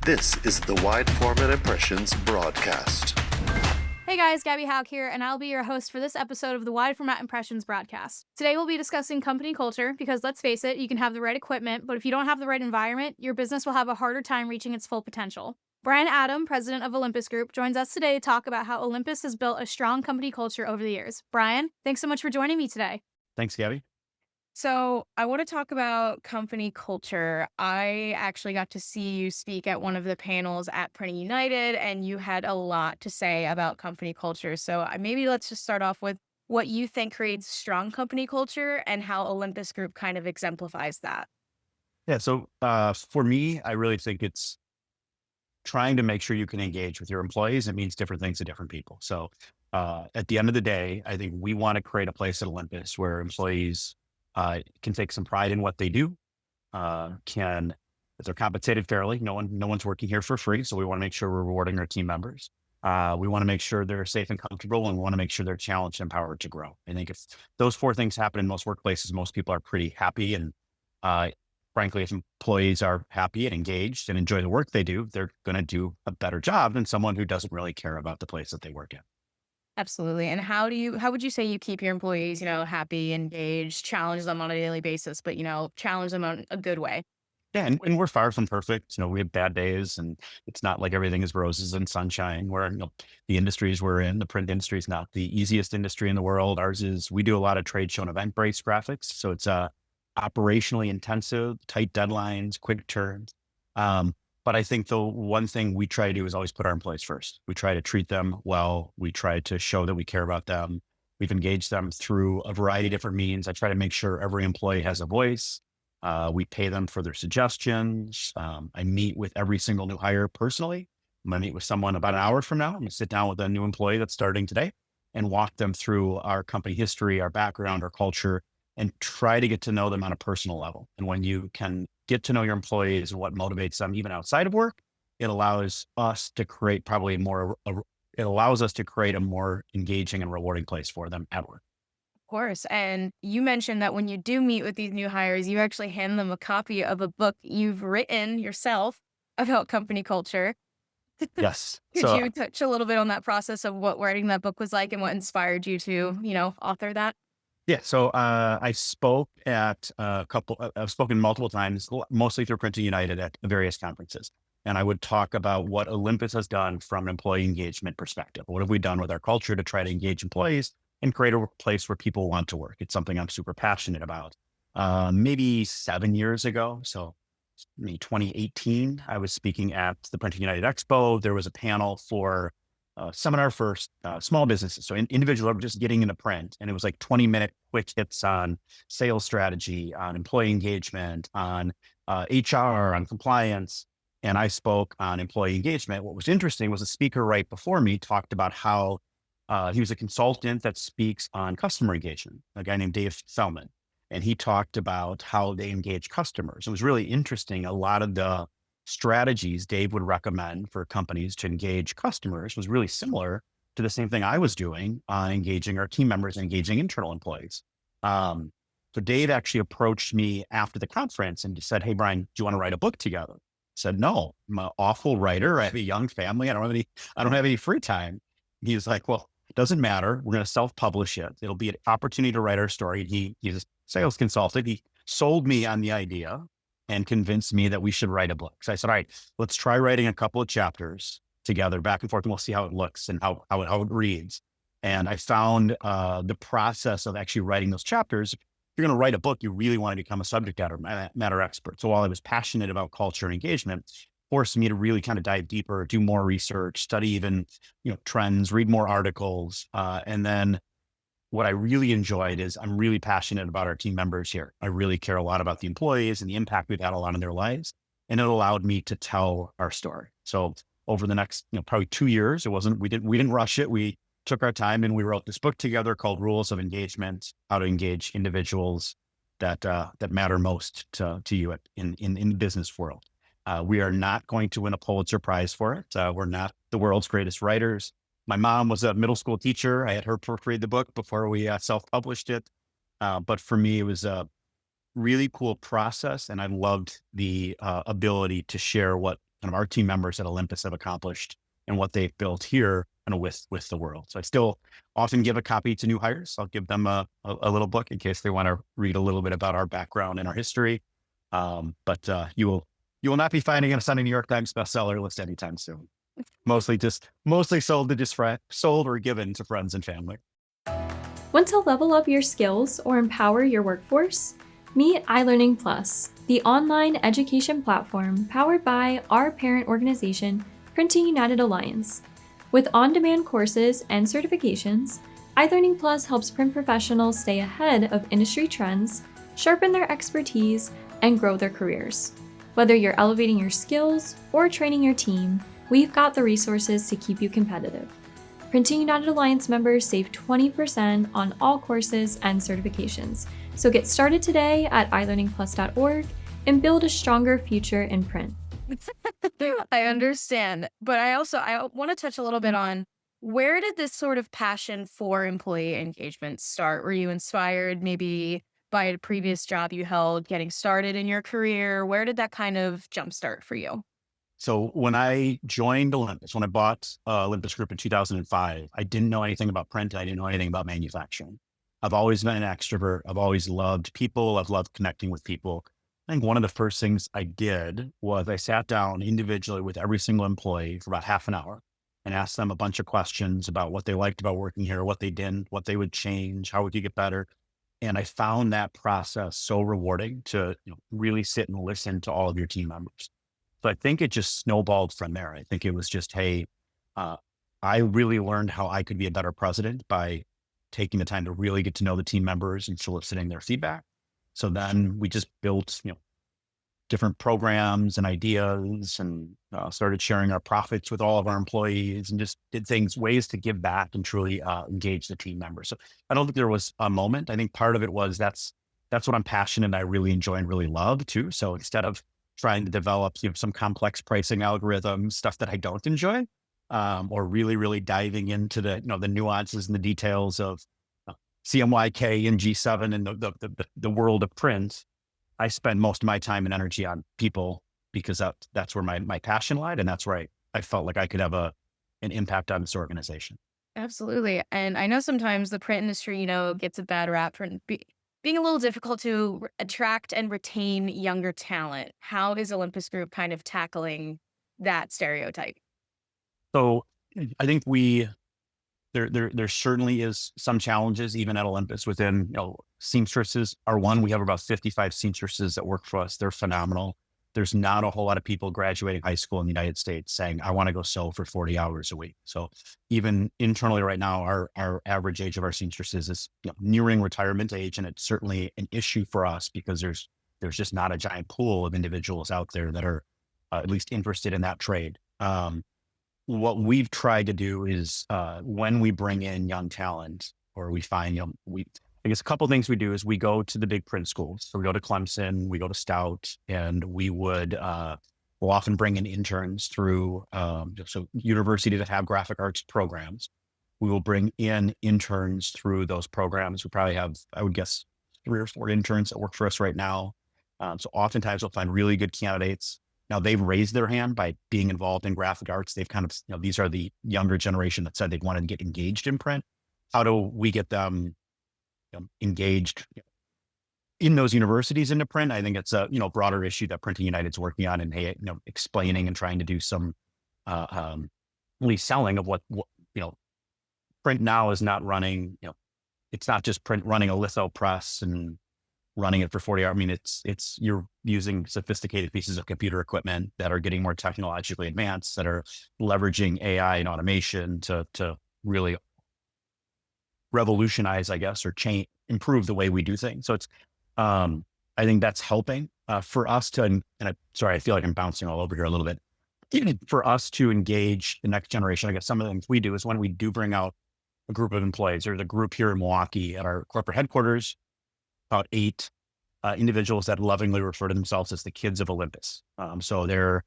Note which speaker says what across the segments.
Speaker 1: This is the Wide Format Impressions broadcast.
Speaker 2: Hey guys, Gabby Houck here, and I'll be your host for this episode of the Wide Format Impressions broadcast. Today we'll be discussing company culture because let's face it, you can have the right equipment, but if you don't have the right environment, your business will have a harder time reaching its full potential. Brian Adam, president of Olympus Group, joins us today to talk about how Olympus has built a strong company culture over the years. Brian, thanks so much for joining me today.
Speaker 3: Thanks, Gabby.
Speaker 4: So, I want to talk about company culture. I actually got to see you speak at one of the panels at Printing United, and you had a lot to say about company culture. So, maybe let's just start off with what you think creates strong company culture and how Olympus Group kind of exemplifies that.
Speaker 3: Yeah. So for me, I really think it's trying to make sure you can engage with your employees. It means different things to different people. So at the end of the day, I think we want to create a place at Olympus where employees can take some pride in what they do, can that they're compensated fairly. No one's working here for free. So we want to make sure we're rewarding our team members. We want to make sure they're safe and comfortable, and we want to make sure they're challenged and empowered to grow. I think if those four things happen in most workplaces, most people are pretty happy. And uh, frankly, if employees are happy and engaged and enjoy the work they do, they're going to do a better job than someone who doesn't really care about the place that they work in.
Speaker 4: Absolutely. And how would you say you keep your employees, happy, engaged, challenge them on a daily basis, but challenge them on a good way?
Speaker 3: Yeah, and we're far from perfect. We have bad days, and it's not like everything is roses and sunshine. The industries we're in, the print industry is not the easiest industry in the world. We do a lot of trade show and event-based graphics. So it's operationally intensive, tight deadlines, quick turns. But I think the one thing we try to do is always put our employees first. We try to treat them well. We try to show that we care about them. We've engaged them through a variety of different means. I try to make sure every employee has a voice. We pay them for their suggestions. I meet with every single new hire personally. I'm going to meet with someone about an hour from now. I'm going to sit down with a new employee that's starting today and walk them through our company history, our background, our culture, and try to get to know them on a personal level. And when you can get to know your employees and what motivates them, even outside of work, it allows us to create it allows us to create a more engaging and rewarding place for them at work.
Speaker 4: Course. And you mentioned that when you do meet with these new hires, you actually hand them a copy of a book you've written yourself about company culture.
Speaker 3: Yes.
Speaker 4: Could
Speaker 3: So
Speaker 4: you touch a little bit on that process of what writing that book was like and what inspired you to, author that?
Speaker 3: Yeah, so I spoke at a couple. I've spoken multiple times, mostly through Printing United at various conferences, and I would talk about what Olympus has done from an employee engagement perspective. What have we done with our culture to try to engage employees and create a place where people want to work? It's something I'm super passionate about. Maybe 7 years ago, so maybe 2018, I was speaking at the Printing United Expo. There was a panel for seminar for small businesses. So individuals are just getting into print. And it was like 20-minute quick hits on sales strategy, on employee engagement, on HR, on compliance. And I spoke on employee engagement. What was interesting was the speaker right before me talked about how he was a consultant that speaks on customer engagement, a guy named Dave Selman. And he talked about how they engage customers. It was really interesting. A lot of the strategies Dave would recommend for companies to engage customers was really similar to the same thing I was doing, engaging our team members, engaging internal employees. Um, so Dave actually approached me after the conference and said, "Hey, Brian, do you want to write a book together?" I said, "No, I'm an awful writer. I have a young family. I don't have any free time." He's like, "Well, it doesn't matter. We're going to self-publish it. It'll be an opportunity to write our story." He's a sales consultant. He sold me on the idea and convinced me that we should write a book. So I said, "All right, let's try writing a couple of chapters together back and forth, and we'll see how it looks and how it reads." And I found the process of actually writing those chapters. If you're going to write a book, you really want to become a subject matter expert. So while I was passionate about culture and engagement, it forced me to really kind of dive deeper, do more research, study even trends, read more articles, and then what I really enjoyed is I'm really passionate about our team members here. I really care a lot about the employees and the impact we've had a lot in their lives. And it allowed me to tell our story. So over the next, probably 2 years, we didn't rush it. We took our time and we wrote this book together called Rules of Engagement: How to Engage Individuals that matter most to you in the business world. We are not going to win a Pulitzer Prize for it. We're not the world's greatest writers. My mom was a middle school teacher. I had her proofread the book before we self-published it. But for me, it was really cool process. And I loved the ability to share what kind of our team members at Olympus have accomplished and what they've built here and with the world. So I still often give a copy to new hires. I'll give them a little book in case they want to read a little bit about our background and our history. But you will not be finding us on a New York Times bestseller list anytime soon. Mostly sold or given to friends and family.
Speaker 5: Want to level up your skills or empower your workforce? Meet iLearning Plus, the online education platform powered by our parent organization, Printing United Alliance. With on-demand courses and certifications, iLearning Plus helps print professionals stay ahead of industry trends, sharpen their expertise, and grow their careers. Whether you're elevating your skills or training your team, we've got the resources to keep you competitive. Printing United Alliance members save 20% on all courses and certifications. So get started today at ilearningplus.org and build a stronger future in print.
Speaker 4: I understand, but I want to touch a little bit on where did this sort of passion for employee engagement start? Were you inspired maybe by a previous job you held getting started in your career? Where did that kind of jumpstart for you?
Speaker 3: So when I joined Olympus, when I bought Olympus Group in 2005, I didn't know anything about print. I didn't know anything about manufacturing. I've always been an extrovert. I've always loved people. I've loved connecting with people. I think one of the first things I did was I sat down individually with every single employee for about half an hour and asked them a bunch of questions about what they liked about working here, what they didn't, what they would change, how we could get better. And I found that process so rewarding to really sit and listen to all of your team members. So I think it just snowballed from there. I think it was just, hey, I really learned how I could be a better president by taking the time to really get to know the team members and soliciting their feedback. So then we just built, different programs and ideas and started sharing our profits with all of our employees and just did ways to give back and truly engage the team members. So I don't think there was a moment. I think part of it was that's what I'm passionate and I really enjoy and really love too. So instead of trying to develop some complex pricing algorithms, stuff that I don't enjoy, or really, really diving into the nuances and the details of CMYK and G7 and the world of print, I spend most of my time and energy on people because that's where my passion lied. And that's where I felt like I could have an impact on this organization.
Speaker 4: Absolutely. And I know sometimes the print industry, gets a bad rap for being a little difficult to attract and retain younger talent. How is Olympus Group kind of tackling that stereotype?
Speaker 3: So I think there certainly is some challenges even at Olympus within, seamstresses are one. We have about 55 seamstresses that work for us. They're phenomenal. There's not a whole lot of people graduating high school in the United States saying, I want to go sew for 40 hours a week. So even internally right now, our average age of our seamstresses is nearing retirement age. And it's certainly an issue for us because there's just not a giant pool of individuals out there that are at least interested in that trade. What we've tried to do is when we bring in young talent or we find, I guess a couple of things we do is we go to the big print schools. So we go to Clemson, we go to Stout, and we would, we'll often bring in interns through, so universities that have graphic arts programs. We will bring in interns through those programs. We probably have, I would guess, 3 or 4 interns that work for us right now. So oftentimes we'll find really good candidates. Now they've raised their hand by being involved in graphic arts. They've kind of, these are the younger generation that said they wanted to get engaged in print. How do we get them engaged in those universities into print? I think it's a broader issue that Printing United's working on and explaining and trying to do some really selling of what print now is not running. It's not just print running a litho press and running it for 40 hours. I mean, it's you're using sophisticated pieces of computer equipment that are getting more technologically advanced, that are leveraging AI and automation to really revolutionize, I guess, or improve the way we do things. So it's, I think that's helping for us to, and sorry, I feel like I'm bouncing all over here a little bit. For us to engage the next generation, I guess some of the things we do is when we do bring out a group of employees, there's a group here in Milwaukee at our corporate headquarters, about 8 individuals that lovingly refer to themselves as the kids of Olympus. So they're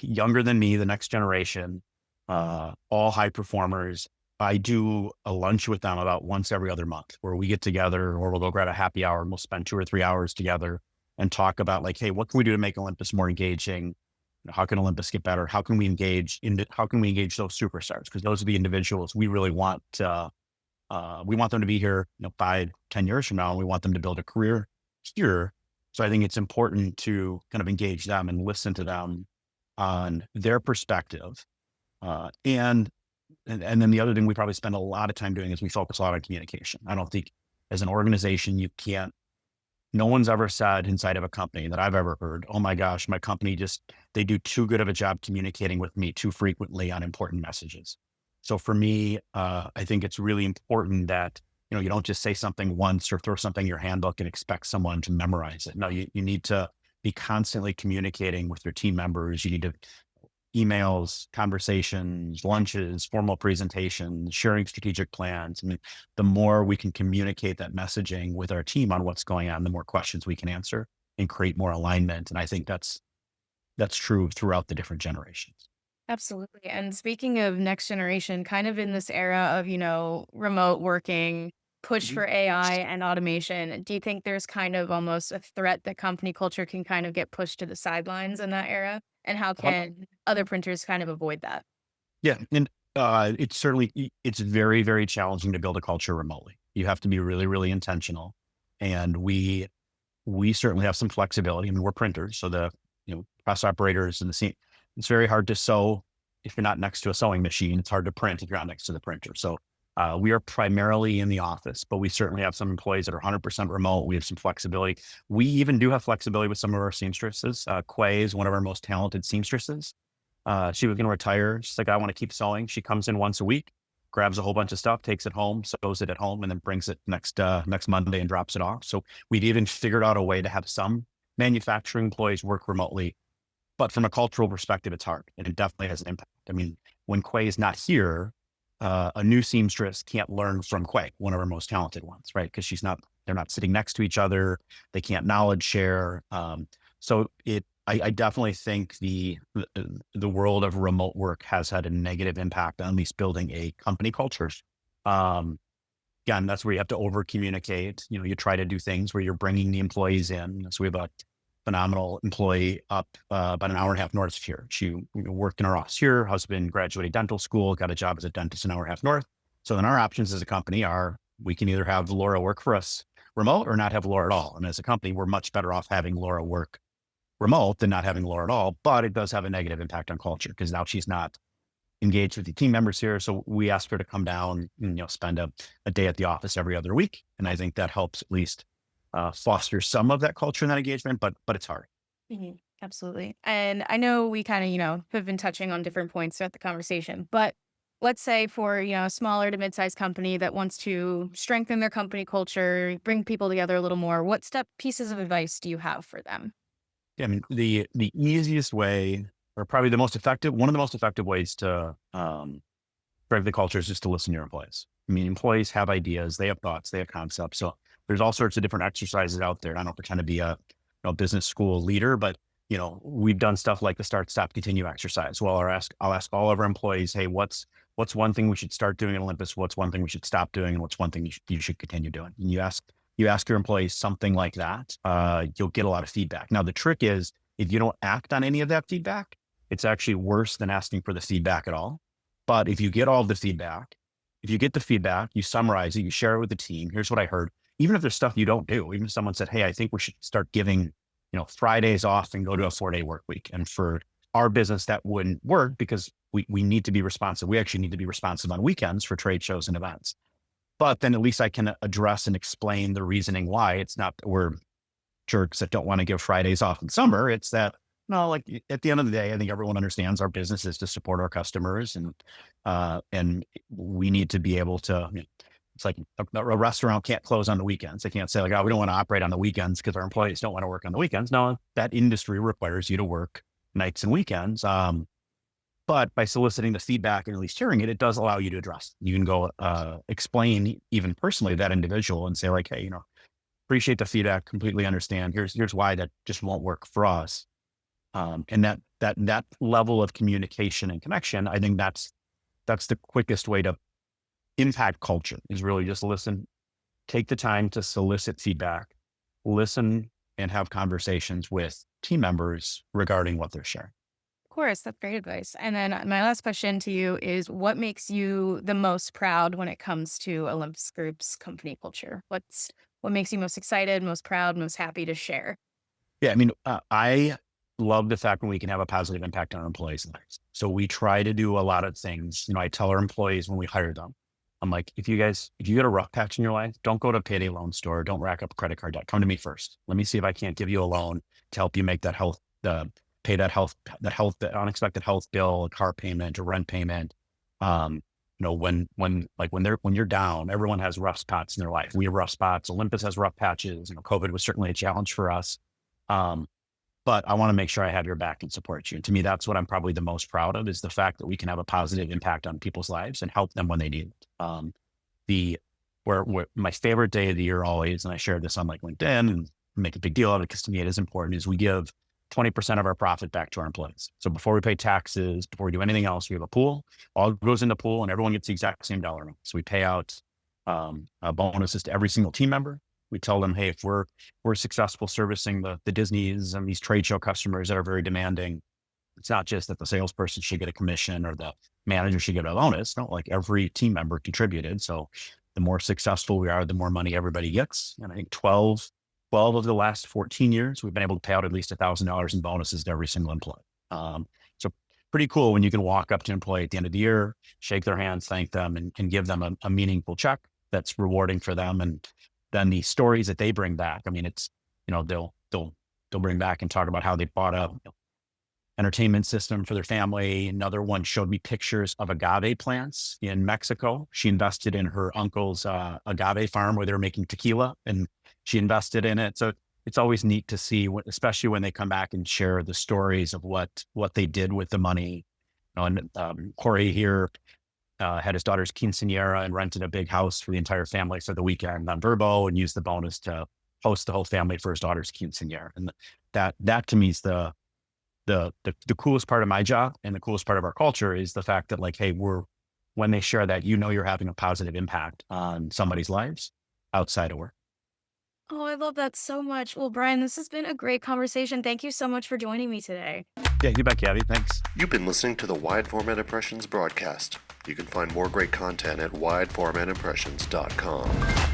Speaker 3: younger than me, the next generation, all high performers. I do a lunch with them about once every other month where we get together or we'll go grab a happy hour and we'll spend 2 or 3 hours together and talk about like, hey, what can we do to make Olympus more engaging? how can Olympus get better? How can we engage those superstars? Because those are the individuals we really want. We want them to be here, 5, 10 years from now, and we want them to build a career here. So I think it's important to kind of engage them and listen to them on their perspective. And then the other thing we probably spend a lot of time doing is we focus a lot on communication. I don't think as an organization, no one's ever said inside of a company that I've ever heard, oh my gosh, my company they do too good of a job communicating with me too frequently on important messages. So for me, I think it's really important that, you don't just say something once or throw something in your handbook and expect someone to memorize it. No, you need to be constantly communicating with your team members. You need to emails, conversations, lunches, formal presentations, sharing strategic plans. I mean, the more we can communicate that messaging with our team on what's going on, the more questions we can answer and create more alignment. And I think that's true throughout the different generations.
Speaker 4: Absolutely. And speaking of next generation, kind of in this era of, remote working, push
Speaker 3: Mhm.
Speaker 4: for AI and automation, do you think there's kind of almost a threat that company culture can kind of get pushed to the sidelines in that era? And how can other printers kind of avoid that?
Speaker 3: Yeah, and it's very, very challenging to build a culture remotely. You have to be really, really intentional, and we certainly have some flexibility. I mean, we're printers, so the press operators and the scene. It's very hard to sew if you're not next to a sewing machine. It's hard to print if you're not next to the printer. So we are primarily in the office, but we certainly have some employees that are 100% remote. We have some flexibility. We even do have flexibility with some of our seamstresses. Quay is one of our most talented seamstresses. She was going to retire. She's like, I want to keep sewing. She comes in once a week, grabs a whole bunch of stuff, takes it home, sews it at home, and then brings it next Monday and drops it off. So we've even figured out a way to have some manufacturing employees work remotely. But from a cultural perspective, it's hard, and it definitely has an impact. I mean, when Quay is not here, a new seamstress can't learn from Quay, one of our most talented ones, right? Because they're not sitting next to each other. They can't knowledge share. I definitely think the world of remote work has had a negative impact on at least building a company culture. Again, that's where you have to over communicate. You try to do things where you're bringing the employees in. So we have a phenomenal employee up about an hour and a half north of here. She worked in our office here. Husband graduated dental school, got a job as a dentist an hour and a half north. So then our options as a company are we can either have Laura work for us remote or not have Laura at all. And as a company, we're much better off having Laura work remote than not having Laura at all. But it does have a negative impact on culture because now she's not engaged with the team members here. So we asked her to come down and spend a day at the office every other week. And I think that helps at least foster some of that culture and that engagement, but it's hard.
Speaker 4: Mhm. Absolutely. And I know we kind of, have been touching on different points throughout the conversation, but let's say for, a smaller to mid-sized company that wants to strengthen their company culture, bring people together a little more, what pieces of advice do you have for them?
Speaker 3: Yeah, I mean, the easiest way, or probably one of the most effective ways to drive the culture is just to listen to your employees. I mean, employees have ideas, they have thoughts, they have concepts. So there's all sorts of different exercises out there. I don't pretend to be a business school leader, but we've done stuff like the start, stop, continue exercise. Well, I'll ask all of our employees, hey, what's one thing we should start doing at Olympus? What's one thing we should stop doing? And what's one thing you should continue doing? And you ask your employees something like that, you'll get a lot of feedback. Now, the trick is if you don't act on any of that feedback, it's actually worse than asking for the feedback at all. But if you get all the feedback, you summarize it, you share it with the team. Here's what I heard. Even if there's stuff you don't do, even if someone said, hey, I think we should start giving, Fridays off and go to a 4-day work week. And for our business, that wouldn't work because we need to be responsive. We actually need to be responsive on weekends for trade shows and events. But then at least I can address and explain the reasoning why. It's not that we're jerks that don't want to give Fridays off in summer. It's that, no, like at the end of the day, I think everyone understands our business is to support our customers, and we need to be able to. It's like a restaurant can't close on the weekends. They can't say like, oh, we don't want to operate on the weekends because our employees don't want to work on the weekends. No, that industry requires you to work nights and weekends. But by soliciting the feedback and at least hearing it, it does allow you to address. You can go explain even personally to that individual and say like, hey, appreciate the feedback, completely understand. Here's why that just won't work for us. And that level of communication and connection, I think that's the quickest way to impact culture is really just listen, take the time to solicit feedback, listen and have conversations with team members regarding what they're sharing.
Speaker 4: course, that's great advice. And then my last question to you is what makes you the most proud when it comes to Olympus Group's company culture? What makes you most excited, most proud, most happy to share?
Speaker 3: Yeah, I mean, I love the fact when we can have a positive impact on our employees' lives. So we try to do a lot of things. I tell our employees when we hire them, I'm like, if you get a rough patch in your life, don't go to a payday loan store. Don't rack up credit card debt. Come to me first. Let me see if I can't give you a loan to help you make pay that unexpected health bill, a car payment, a rent payment. When you're down, everyone has rough spots in their life. We have rough spots. Olympus has rough patches. COVID was certainly a challenge for us. But I want to make sure I have your back and support you. And to me, that's what I'm probably the most proud of, is the fact that we can have a positive impact on people's lives and help them when they need it. Where my favorite day of the year always, and I shared this on LinkedIn and make a big deal of it because to me it is important, is we give 20% of our profit back to our employees. So before we pay taxes, before we do anything else, we have a pool, all goes in the pool and everyone gets the exact same dollar amount. So we pay out bonuses to every single team member. We tell them, hey, if we're successful servicing the Disneys and these trade show customers that are very demanding, it's not just that the salesperson should get a commission or the manager should get a bonus. No, like every team member contributed. So the more successful we are, the more money everybody gets. And I think 12 of the last 14 years, we've been able to pay out at least $1,000 in bonuses to every single employee. So pretty cool when you can walk up to an employee at the end of the year, shake their hands, thank them, and give them a meaningful check that's rewarding for them. And then the stories that they bring back, I mean, it's, they'll bring back and talk about how they bought a entertainment system for their family. Another one showed me pictures of agave plants in Mexico. She invested in her uncle's agave farm where they're making tequila, and she invested in it. So it's always neat to see, especially when they come back and share the stories of what they did with the money. And Corey here had his daughter's quinceañera and rented a big house for the entire family for the weekend on Verbo and used the bonus to host the whole family for his daughter's quinceañera. And that to me is the coolest part of my job, and the coolest part of our culture is the fact that hey, when they share that, you're having a positive impact on somebody's lives outside of work.
Speaker 4: Oh, I love that so much. Well, Brian, this has been a great conversation. Thank you so much for joining me today.
Speaker 3: Yeah, you bet, Gabby. Thanks.
Speaker 1: You've been listening to the Wide Format Impressions broadcast. You can find more great content at wideformatimpressions.com.